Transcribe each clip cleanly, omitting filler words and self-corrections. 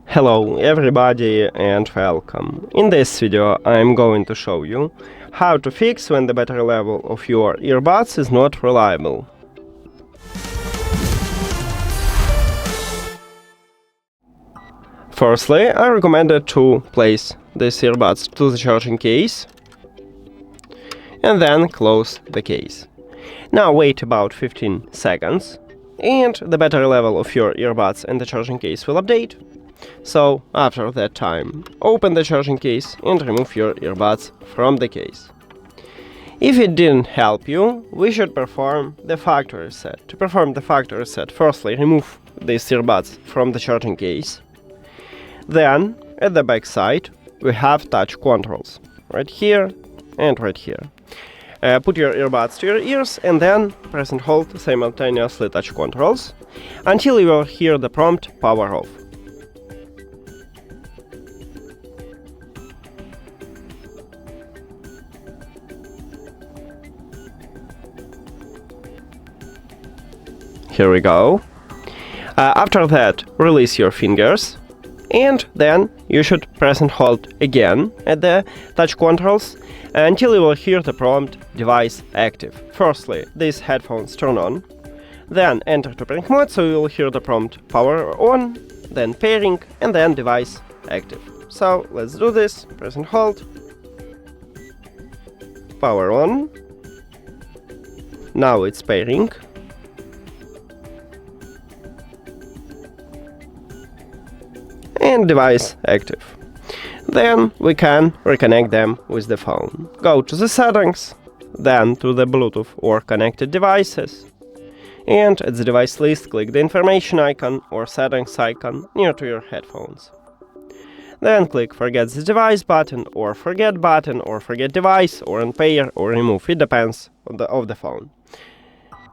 Hello everybody and welcome. In this video I'm going to show you how to fix when the battery level of your earbuds is not reliable. Firstly, I recommend to place these earbuds to the charging case and then close the case. Now wait about 15 seconds and the battery level of your earbuds and the charging case will update. So, after that time, open the charging case and remove your earbuds from the case. If it didn't help you, we should perform the factory reset. To perform the factory reset, firstly remove these earbuds from the charging case. Then, at the back side, we have touch controls, right here and right here. Put your earbuds to your ears and then press and hold simultaneously touch controls until you will hear the prompt power off. Here we go. After that, release your fingers, and then you should press and hold again at the touch controls until you will hear the prompt device active. Firstly, these headphones turn on, then enter to pairing mode, so you will hear the prompt power on, then pairing, and then device active. So let's do this. Press and hold. Power on. Now it's pairing. And device active. Then we can reconnect them with the phone. Go to the settings, then to the Bluetooth or connected devices, and at the device list click the information icon or settings icon near to your headphones. Then click forget this device button or forget device or unpair or remove, it depends on the phone.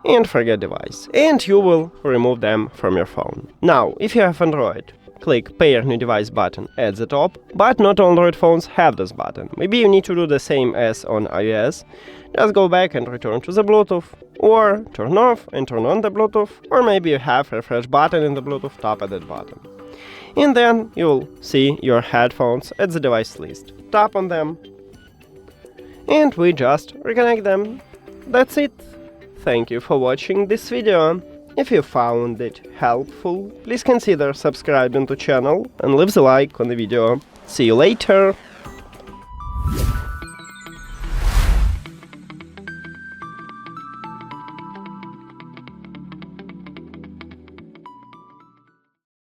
And forget device, and you will remove them from your phone. Now, if you have Android, click Pair New Device button at the top, but not all Android phones have this button. Maybe you need to do the same as on iOS. Just go back and return to the Bluetooth, or turn off and turn on the Bluetooth, or maybe you have a refresh button in the Bluetooth, tap at that button. And then you'll see your headphones at the device list. Tap on them, and we just reconnect them. That's it. Thank you for watching this video. If you found it helpful, please consider subscribing to the channel and leave the like on the video. See you later!